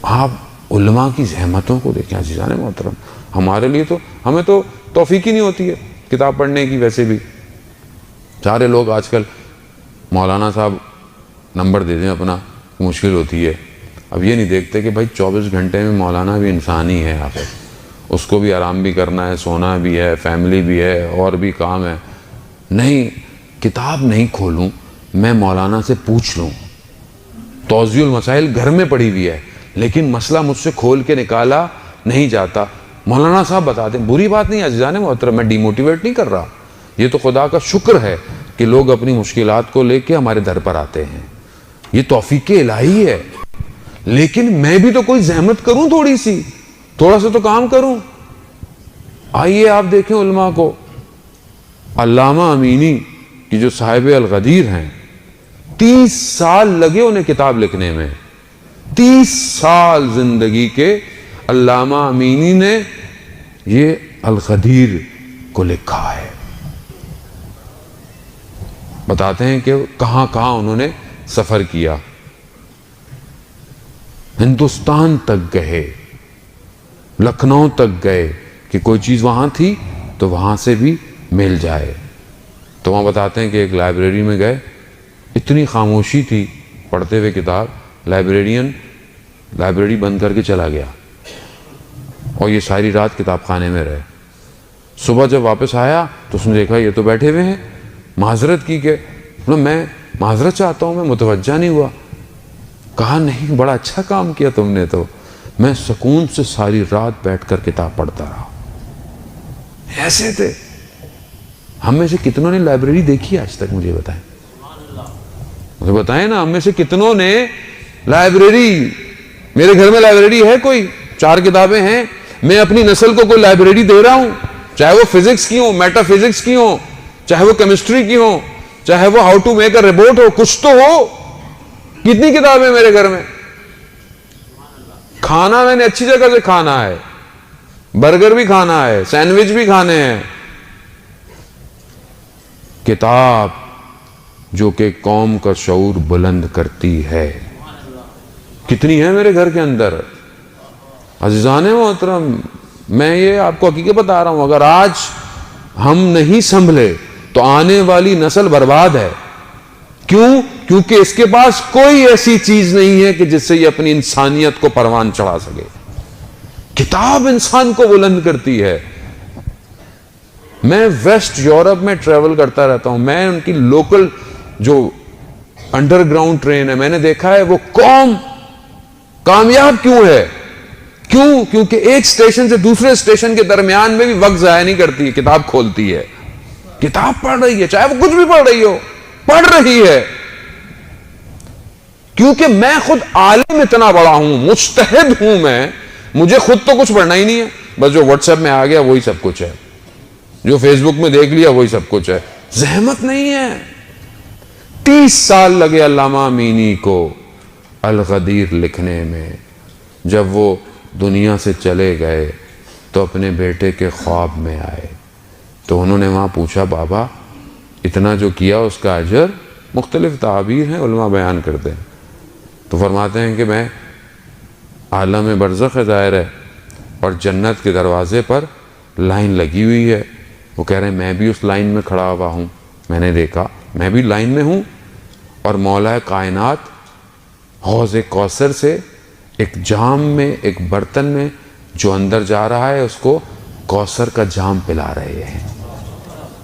آپ علماء کی زحمتوں کو دیکھیں عزیزان محترم. ہمارے لیے تو ہمیں تو توفیق ہی نہیں ہوتی ہے کتاب پڑھنے کی. ویسے بھی سارے لوگ آج کل مولانا صاحب نمبر دے دیں اپنا مشکل ہوتی ہے. اب یہ نہیں دیکھتے کہ بھائی 24 گھنٹے میں مولانا بھی انسان ہی ہے آخر. اس کو بھی آرام بھی کرنا ہے, سونا بھی ہے, فیملی بھی ہے, اور بھی کام ہے. نہیں, کتاب نہیں کھولوں, میں مولانا سے پوچھ لوں. توضیح المسائل گھر میں پڑھی ہوئی ہے لیکن مسئلہ مجھ سے کھول کے نکالا نہیں جاتا. مولانا صاحب بتا دیں. بری بات نہیں عزیزان محترم, میں ڈی موٹیویٹ نہیں کر رہا. یہ تو خدا کا شکر ہے کہ لوگ اپنی مشکلات کو لے کے ہمارے در پر آتے ہیں. یہ توفیق الہی ہے. لیکن میں بھی تو کوئی زحمت کروں, تھوڑا سا تو کام کروں. آئیے آپ دیکھیں علماء کو. علامہ امینی کی جو صاحب الغدیر ہیں, 30 سال لگے انہیں کتاب لکھنے میں. 30 سال زندگی کے علامہ امینی نے یہ الغدیر کو لکھا ہے. بتاتے ہیں کہ کہاں کہاں انہوں نے سفر کیا. ہندوستان تک گئے, لکھنؤ تک گئے کہ کوئی چیز وہاں تھی تو وہاں سے بھی مل جائے. تو وہاں بتاتے ہیں کہ ایک لائبریری میں گئے, اتنی خاموشی تھی پڑھتے ہوئے کتاب, لائبریرین لائبریری بند کر کے چلا گیا اور یہ ساری رات کتاب خانے میں رہے. صبح جب واپس آیا تو اس نے دیکھا یہ تو بیٹھے ہوئے ہیں. معذرت کی کہ میں معذرت چاہتا ہوں, میں متوجہ نہیں ہوا. کہا نہیں, بڑا اچھا کام کیا تم نے. تو میں سکون سے ساری رات بیٹھ کر کتاب پڑھتا رہا. ایسے تھے. ہم میں سے کتنوں نے لائبریری دیکھی آج تک؟ مجھے بتائیں, مجھے بتائیں نا. ہم میں سے کتنوں نے لائبریری, میرے گھر میں لائبریری ہے کوئی, 4 کتابیں ہیں. میں اپنی نسل کو کوئی لائبریری دے رہا ہوں, چاہے وہ فزکس کی ہو, میٹا فزکس کی ہو, چاہے وہ کیمسٹری کی ہو, چاہے وہ how to make a report ہو, کچھ تو ہو. کتنی کتابیں میرے گھر میں. کھانا میں نے اچھی جگہ سے کھانا ہے, برگر بھی کھانا ہے, سینڈوچ بھی کھانے ہیں. کتاب جو کہ قوم کا شعور بلند کرتی ہے کتنی ہے میرے گھر کے اندر. عزیزان محترم, میں یہ آپ کو حقیقت بتا رہا ہوں, اگر آج ہم نہیں سنبھلے تو آنے والی نسل برباد ہے. کیوں؟ کیونکہ اس کے پاس کوئی ایسی چیز نہیں ہے کہ جس سے یہ اپنی انسانیت کو پروان چڑھا سکے. کتاب انسان کو بلند کرتی ہے. میں ویسٹ یورپ میں ٹریول کرتا رہتا ہوں. میں ان کی لوکل جو انڈر گراؤنڈ ٹرین ہے, میں نے دیکھا ہے وہ قوم کامیاب کیوں ہے. کیوں؟ کیونکہ ایک اسٹیشن سے دوسرے اسٹیشن کے درمیان میں بھی وقت ضائع نہیں کرتی, کتاب کھولتی ہے, کتاب پڑھ رہی ہے, چاہے وہ کچھ بھی پڑھ رہی ہو, پڑھ رہی ہے. کیونکہ میں خود عالم اتنا بڑا ہوں, مجتہد ہوں میں, مجھے خود تو کچھ پڑھنا ہی نہیں ہے. بس جو واٹس ایپ میں آ گیا وہی سب کچھ ہے, جو فیس بک میں دیکھ لیا وہی سب کچھ ہے. زحمت نہیں ہے. 30 سال لگے علامہ امینی کو الغدیر لکھنے میں. جب وہ دنیا سے چلے گئے تو اپنے بیٹے کے خواب میں آئے تو انہوں نے وہاں پوچھا, بابا اتنا جو کیا اس کا اجر؟ مختلف تعابیر ہیں, علماء بیان کرتے ہیں. تو فرماتے ہیں کہ میں عالم برزخ ظاہر ہے اور جنت کے دروازے پر لائن لگی ہوئی ہے. وہ کہہ رہے ہیں میں بھی اس لائن میں کھڑا ہوا ہوں, میں نے دیکھا میں بھی لائن میں ہوں, اور مولا کائنات حوض کوثر سے ایک جام میں, ایک برتن میں جو اندر جا رہا ہے اس کو کوثر کا جام پلا رہے ہیں.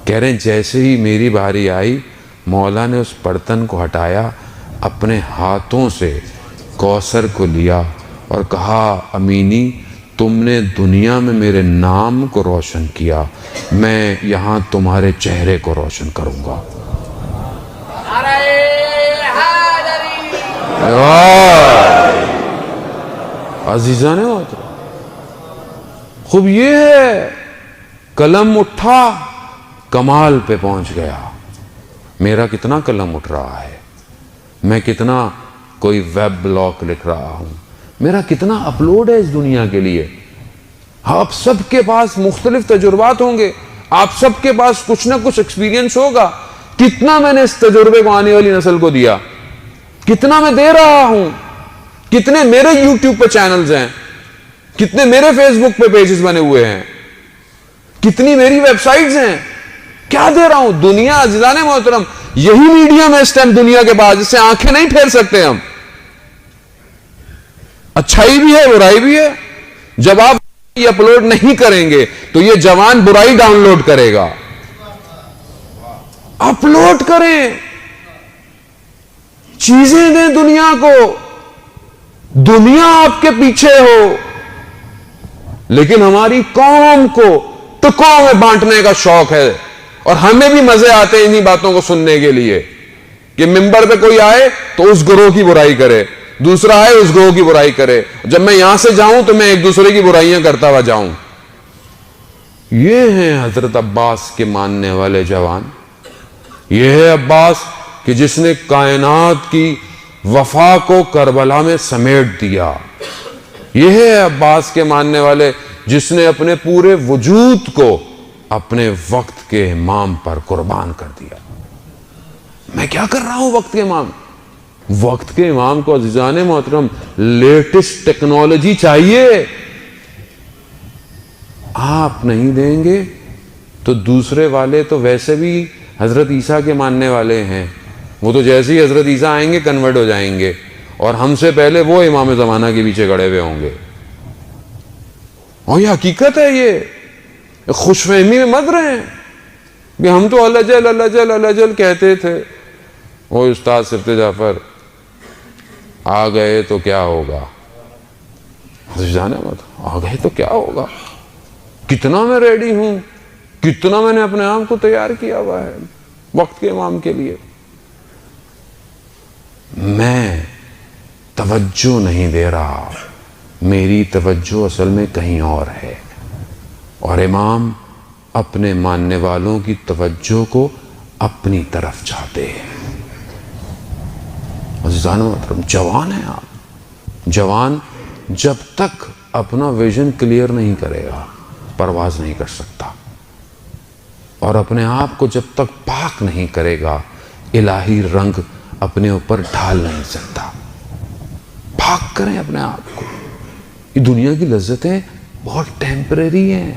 کہہ رہے ہیں جیسے ہی میری باری آئی مولا نے اس برتن کو ہٹایا, اپنے ہاتھوں سے کوثر کو لیا اور کہا, امینی تم نے دنیا میں میرے نام کو روشن کیا, میں یہاں تمہارے چہرے کو روشن کروں گا. عزیزان محترم, خوب یہ ہے قلم اٹھا کمال پہ پہنچ گیا. میرا کتنا قلم اٹھ رہا ہے, میں کتنا کوئی ویب بلاگ لکھ رہا ہوں, میرا کتنا اپلوڈ ہے اس دنیا کے لیے. آپ سب کے پاس مختلف تجربات ہوں گے, آپ سب کے پاس کچھ نہ کچھ ایکسپیرینس ہوگا. کتنا میں نے اس تجربے کو آنے والی نسل کو دیا, کتنا میں دے رہا ہوں. کتنے میرے یوٹیوب پہ چینلز ہیں, کتنے میرے فیس بک پہ پیجز بنے ہوئے ہیں, کتنی میری ویب سائٹس ہیں, کیا دے رہا ہوں. دنیا عزیزان محترم یہی میڈیم ہے اس ٹائم دنیا کے بعد, جس سے آنکھیں نہیں پھیر سکتے ہم. اچھائی بھی ہے برائی بھی ہے. جب آپ یہ اپلوڈ نہیں کریں گے تو یہ جوان برائی ڈاؤن لوڈ کرے گا. اپلوڈ کریں, چیزیں دیں دنیا کو, دنیا آپ کے پیچھے ہو. لیکن ہماری قوم کو ٹکڑوں میں بانٹنے کا شوق ہے, اور ہمیں بھی مزے آتے ہیں انہی باتوں کو سننے کے لیے کہ ممبر پہ کوئی آئے تو اس گروہ کی برائی کرے, دوسرا آئے اس گروہ کی برائی کرے, جب میں یہاں سے جاؤں تو میں ایک دوسرے کی برائیاں کرتا ہوا جاؤں. یہ ہیں حضرت عباس کے ماننے والے جوان. یہ ہے عباس کہ جس نے کائنات کی وفا کو کربلا میں سمیٹ دیا. یہ ہے عباس کے ماننے والے جس نے اپنے پورے وجود کو اپنے وقت کے امام پر قربان کر دیا. میں کیا کر رہا ہوں وقت کے امام؟ وقت کے امام کو عزیزان محترم لیٹسٹ ٹیکنالوجی چاہیے. آپ نہیں دیں گے تو دوسرے والے تو ویسے بھی حضرت عیسیٰ کے ماننے والے ہیں, وہ تو جیسے ہی حضرت عیسیٰ آئیں گے کنورٹ ہو جائیں گے, اور ہم سے پہلے وہ امام زمانہ کے پیچھے کھڑے ہوئے ہوں گے. اور یہ حقیقت ہے, یہ خوش فہمی میں مت رہیں کہ ہم تو اللہ جل اللہ جل اللہ جل کہتے تھے. وہ استاد صفت جعفر آ گئے تو کیا ہوگا, آ گئے تو کیا ہوگا, کتنا میں ریڈی ہوں, کتنا میں نے اپنے آپ کو تیار کیا ہوا ہے وقت کے امام کے لیے. میں توجہ نہیں دے رہا, میری توجہ اصل میں کہیں اور ہے, اور امام اپنے ماننے والوں کی توجہ کو اپنی طرف چاہتے ہیں. عزیزان محترم جوان ہیں آپ. جوان جب تک اپنا ویژن کلیئر نہیں کرے گا پرواز نہیں کر سکتا, اور اپنے آپ کو جب تک پاک نہیں کرے گا الہی رنگ اپنے اوپر ڈھال نہیں سکتا. پاک کریں اپنے آپ کو. یہ دنیا کی لذتیں بہت ٹیمپریری ہیں.